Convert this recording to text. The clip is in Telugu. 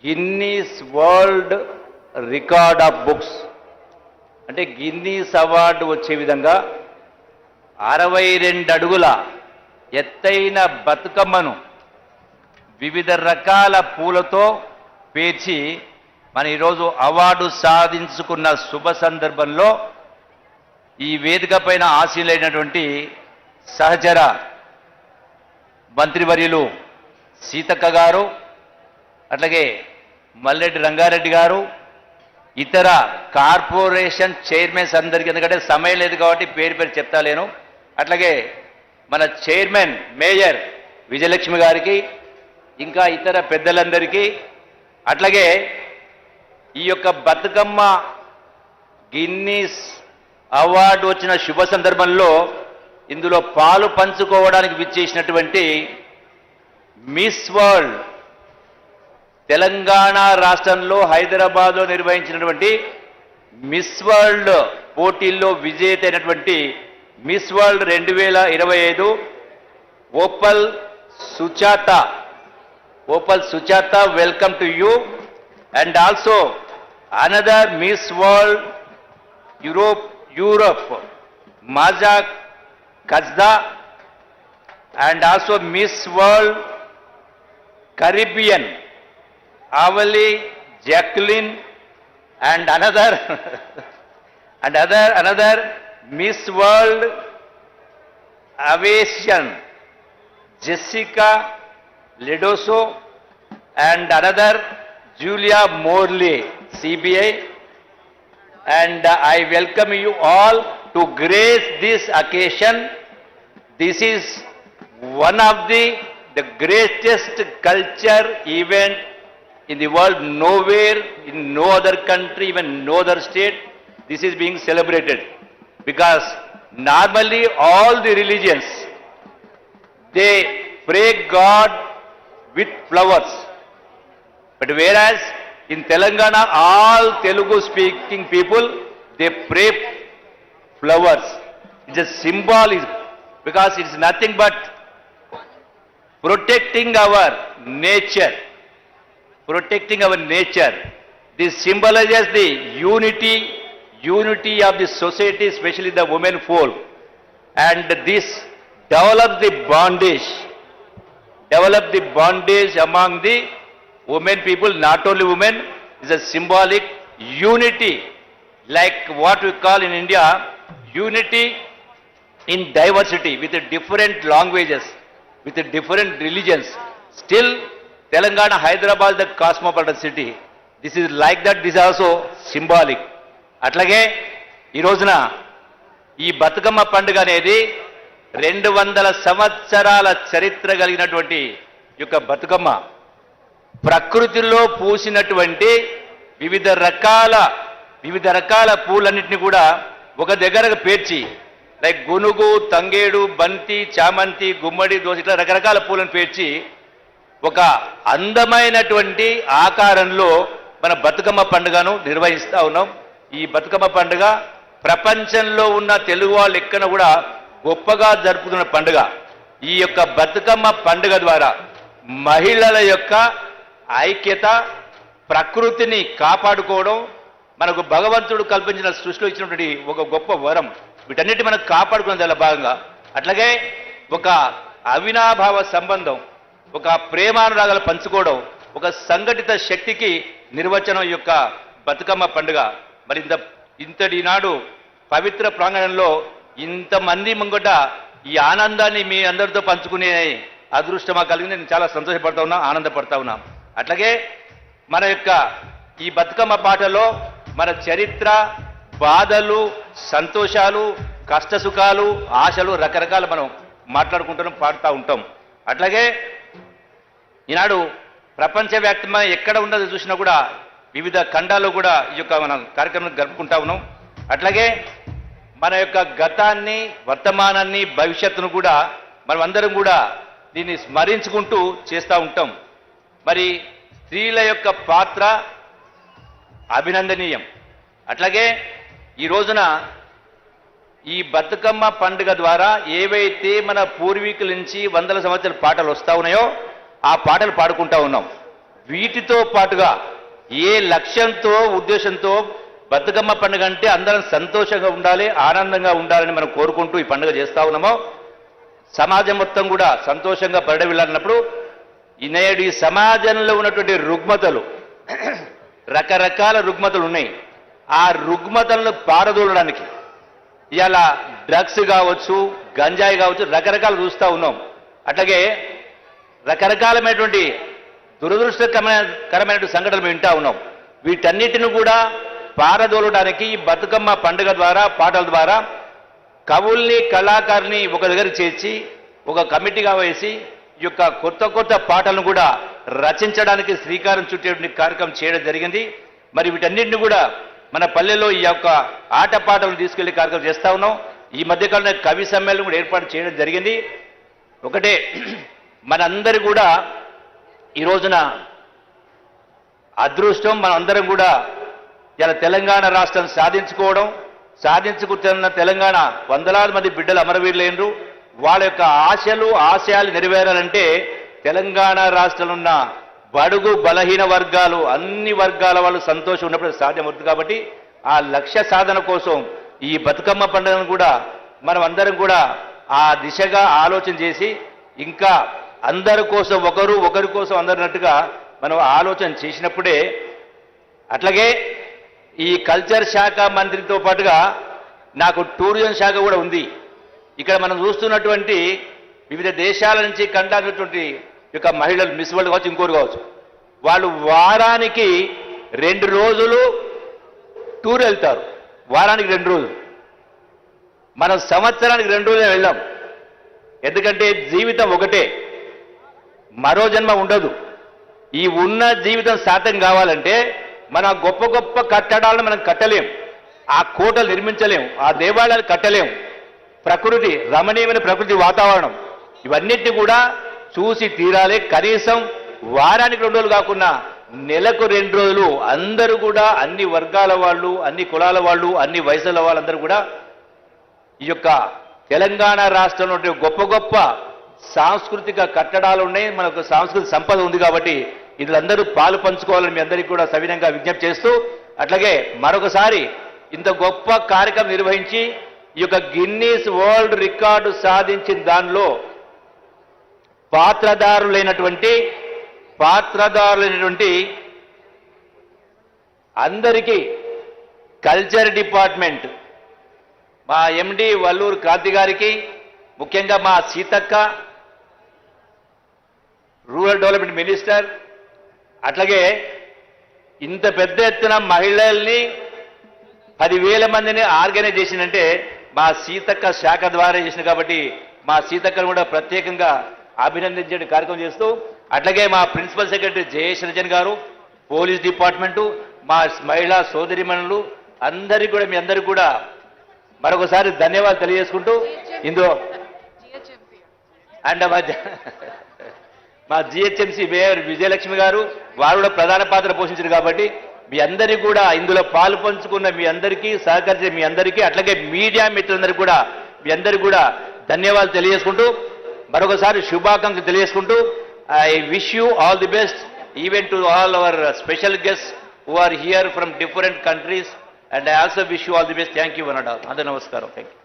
Guinness world record of books అంటే గిన్నీస్ అవార్డు వచ్చే విధంగా 62 అడుగుల ఎత్తైన బతుకమ్మను వివిధ రకాల పూలతో పేర్చి మన ఈరోజు అవార్డు సాధించుకున్న శుభ సందర్భంలో ఈ వేదిక పైన ఆశీలైనటువంటి సహచర మంత్రివర్యులు సీతక్క గారు, అట్లాగే మల్లెడ్డి రంగారెడ్డి గారు, ఇతర కార్పొరేషన్ చైర్మన్స్ అందరికీ, ఎందుకంటే సమయం లేదు కాబట్టి పేరు చెప్తాలేను, అట్లాగే మన చైర్మన్ మేయర్ విజయలక్ష్మి గారికి, ఇంకా ఇతర పెద్దలందరికీ, అట్లాగే ఈ యొక్క బతుకమ్మ గిన్నీస్ అవార్డు వచ్చిన శుభ సందర్భంలో ఇందులో పాలు పంచుకోవడానికి విచ్చేసినటువంటి మిస్ వరల్డ్ తెలంగాణ రాష్ట్రంలో హైదరాబాద్లో నిర్వహించినటువంటి మిస్ వరల్డ్ పోటీల్లో విజేత అయినటువంటి Miss World 2025 Opal Suchata, welcome to you. And also another Miss World Europe Maja Kajda, and also Miss World Caribbean Avali Jacqueline, and another another Miss World Aviation Jessica Ledoso, and another Julia Morley CBI. And I welcome you all to grace this occasion. This is one of the greatest culture event in the world. Nowhere, in no other country, even no other state, this is being celebrated. Because normally all the religions, they pray God with flowers. But whereas in Telangana, all Telugu speaking people, they pray flowers. It's a symbolism, because it's nothing but protecting our nature. This symbolizes the unity of the society, especially the women folk. And this develops the bondage among the women people, not only women. Is a symbolic unity, like what we call in India unity in diversity, with different languages, with different religions. Still, Telangana, Hyderabad, the cosmopolitan city, this is like that. This is also symbolic. అట్లాగే ఈ రోజున ఈ బతుకమ్మ పండుగ అనేది 200 సంవత్సరాల చరిత్ర కలిగినటువంటి యొక్క బతుకమ్మ ప్రకృతిలో పూసినటువంటి వివిధ రకాల పూలన్నింటినీ కూడా ఒక దగ్గరకు పేర్చి, లైక్ గునుగు, తంగేడు, బంతి, చామంతి, గుమ్మడి, దోస, ఇట్లా రకరకాల పూలను పేర్చి ఒక అందమైనటువంటి ఆకారంలో మన బతుకమ్మ పండుగను నిర్వహిస్తూ ఉన్నాం. ఈ బతుకమ్మ పండుగ ప్రపంచంలో ఉన్న తెలుగు వాళ్ళు ఎక్కడ కూడా గొప్పగా జరుపుతున్న పండుగ. ఈ యొక్క బతుకమ్మ పండుగ ద్వారా మహిళల యొక్క ఐక్యత, ప్రకృతిని కాపాడుకోవడం మనకు భగవంతుడు కల్పించిన సృష్టిలో ఇచ్చినటువంటి ఒక గొప్ప వరం. వీటన్నిటి మనం కాపాడుకునే దానిలో భాగంగా అట్లాగే ఒక అవినాభావ సంబంధం, ఒక ప్రేమానురాగాలు పంచుకోవడం, ఒక సంఘటిత శక్తికి నిర్వచనం యొక్క బతుకమ్మ పండుగ. మరి ఇంతటి నాడు పవిత్ర ప్రాంగణంలో ఇంతమంది ముంగట ఈ ఆనందాన్ని మీ అందరితో పంచుకునే అదృష్టమా కలిగింది. నేను చాలా సంతోషపడతా ఉన్నా, ఆనందపడతా ఉన్నా. అట్లాగే మన యొక్క ఈ బతుకమ్మ పాటలో మన చరిత్ర, బాధలు, సంతోషాలు, కష్టసుఖాలు, ఆశలు రకరకాల మనం మాట్లాడుకుంటాం, పాడుతూ ఉంటాం. అట్లాగే ఈనాడు ప్రపంచవ్యాప్తంగా ఎక్కడ ఉన్నది చూసినా కూడా వివిధ ఖండాల్లో కూడా ఈ యొక్క మనం కార్యక్రమం జరుపుకుంటా ఉన్నాం. అట్లాగే మన యొక్క గతాన్ని, వర్తమానాన్ని, భవిష్యత్తును కూడా మనం అందరం కూడా దీన్ని స్మరించుకుంటూ చేస్తూ ఉంటాం. మరి స్త్రీల యొక్క పాత్ర అభినందనీయం. అట్లాగే ఈ రోజున ఈ బతుకమ్మ పండుగ ద్వారా ఏవైతే మన పూర్వీకుల నుంచి వందల సంవత్సరాల పాటలు వస్తూ ఉన్నాయో ఆ పాటలు పాడుకుంటా ఉన్నాం. వీటితో పాటుగా ఏ లక్ష్యంతో ఉద్దేశంతో బతుకమ్మ పండుగ అంటే అందరం సంతోషంగా ఉండాలి, ఆనందంగా ఉండాలని మనం కోరుకుంటూ ఈ పండుగ చేస్తా ఉన్నామో, సమాజం మొత్తం కూడా సంతోషంగా పరిడవిల్లాలన్నప్పుడు నేడు ఈ సమాజంలో ఉన్నటువంటి రుగ్మతలు, రకరకాల రుగ్మతలు ఉన్నాయి. ఆ రుగ్మతలను పారదోలడానికి ఇలా డ్రగ్స్ కావచ్చు, గంజాయి కావచ్చు, రకరకాలు చూస్తూ ఉన్నాం. అట్లాగే రకరకాలమైనటువంటి దురదృష్టకరమైన సంఘటనలు వింటా ఉన్నాం. వీటన్నిటిని కూడా పారదోలడానికి ఈ బతుకమ్మ పండుగ ద్వారా, పాటల ద్వారా కవుల్ని, కళాకారుల్ని ఒక దగ్గర చేర్చి ఒక కమిటీగా వేసి ఈ యొక్క కొత్త కొత్త పాటలను కూడా రచించడానికి శ్రీకారం చుట్టేటువంటి కార్యక్రమం చేయడం జరిగింది. మరి వీటన్నిటిని కూడా మన పల్లెల్లో ఈ యొక్క ఆటపాటలను తీసుకెళ్లే కార్యక్రమం చేస్తా ఉన్నాం. ఈ మధ్యకాలంలో కవి సమ్మేళనం కూడా ఏర్పాటు చేయడం జరిగింది. ఒకటే, మనందరి కూడా ఈ రోజున అదృష్టం, మనందరం కూడా ఇలా తెలంగాణ రాష్ట్రం సాధించుకున్న తెలంగాణ వందలాది మంది బిడ్డలు అమరవీరులైనరు. వాళ్ళ యొక్క ఆశయాలు నెరవేరాలంటే తెలంగాణ రాష్ట్రంలో ఉన్న బడుగు బలహీన వర్గాలు, అన్ని వర్గాల వాళ్ళు సంతోషం ఉన్నప్పుడు సాధ్యమవుతుంది. కాబట్టి ఆ లక్ష్య సాధన కోసం ఈ బతుకమ్మ పండుగను కూడా మనం అందరం కూడా ఆ దిశగా ఆలోచన చేసి, ఇంకా అందరి కోసం ఒకరి కోసం అందరినట్టుగా మనం ఆలోచన చేసినప్పుడే, అట్లాగే ఈ కల్చర్ శాఖ మంత్రితో పాటుగా నాకు టూరిజం శాఖ కూడా ఉంది. ఇక్కడ మనం చూస్తున్నటువంటి వివిధ దేశాల నుంచి కంటానటువంటి యొక్క మహిళలు, మిస్ వరల్డ్ కావచ్చు, ఇంకోరు కావచ్చు, వాళ్ళు వారానికి 2 రోజులు టూర్ వెళ్తారు. వారానికి 2 రోజులు. మనం సంవత్సరానికి 2 రోజులు వెళ్ళాం. ఎందుకంటే జీవితం ఒకటే, మరో జన్మ ఉండదు. ఈ ఉన్న జీవితం సార్థకం కావాలంటే మన గొప్ప గొప్ప కట్టడాలను మనం కట్టలేం, ఆ కోటలు నిర్మించలేం, ఆ దేవాలయాలు కట్టలేం. ప్రకృతి, రమణీయమైన ప్రకృతి వాతావరణం, ఇవన్నిటిని కూడా చూసి తీరాలి. కనీసం వారానికి 2 రోజులు కాకుండా నెలకు 2 రోజులు అందరూ కూడా, అన్ని వర్గాల వాళ్ళు, అన్ని కులాల వాళ్ళు, అన్ని వయసుల వాళ్ళందరూ కూడా ఈ యొక్క తెలంగాణ రాష్ట్రంలో గొప్ప గొప్ప సాంస్కృతిక కట్టడాలు ఉన్నాయి, మనకు సాంస్కృతిక సంపద ఉంది. కాబట్టి వీళ్ళందరూ పాలు పంచుకోవాలని మీ అందరికీ కూడా సవినంగా విజ్ఞప్తి చేస్తూ, అట్లాగే మరొకసారి ఇంత గొప్ప కార్యక్రమం నిర్వహించి ఈ యొక్క గిన్నీస్ వరల్డ్ రికార్డు సాధించిన దానిలో పాత్రదారులైనటువంటి అందరికీ కల్చర్ డిపార్ట్మెంట్, మా ఎండి వల్లూరు క్రాంతి గారికి, ముఖ్యంగా మా సీతక్క రూరల్ డెవలప్మెంట్ మినిస్టర్, అట్లాగే ఇంత పెద్ద ఎత్తున మహిళల్ని 10,000 మందిని ఆర్గనైజ్ చేసిందంటే మా సీతక్క శాఖ ద్వారా చేసింది. కాబట్టి మా సీతక్కను కూడా ప్రత్యేకంగా అభినందించే కార్యక్రమం చేస్తూ, అట్లాగే మా ప్రిన్సిపల్ సెక్రటరీ జయేష్ రంజన్ గారు, పోలీస్ డిపార్ట్మెంటు, మా మహిళా సోదరిమణులు అందరికీ కూడా, మీ అందరికీ కూడా మరొకసారి ధన్యవాదాలు తెలియజేసుకుంటూ, ఇందులో అండ్ మా జిహెచ్ఎంసీ మేయర్ విజయలక్ష్మి గారు, వారు కూడా ప్రధాన పాత్ర పోషించారు. కాబట్టి మీ అందరికీ కూడా, ఇందులో పాలు పంచుకున్న మీ అందరికీ, సహకరించే మీ అందరికీ, అట్లాగే మీడియా మిత్రులందరికీ కూడా మీ అందరికీ కూడా ధన్యవాదాలు తెలియజేసుకుంటూ, మరొకసారి శుభాకాంక్షలు తెలియజేసుకుంటూ, I wish you all the best, even to all our special guests who are here from different countries, and I also wish you all the best. Thank you one and all. అందరూ నమస్కారం. Thank you.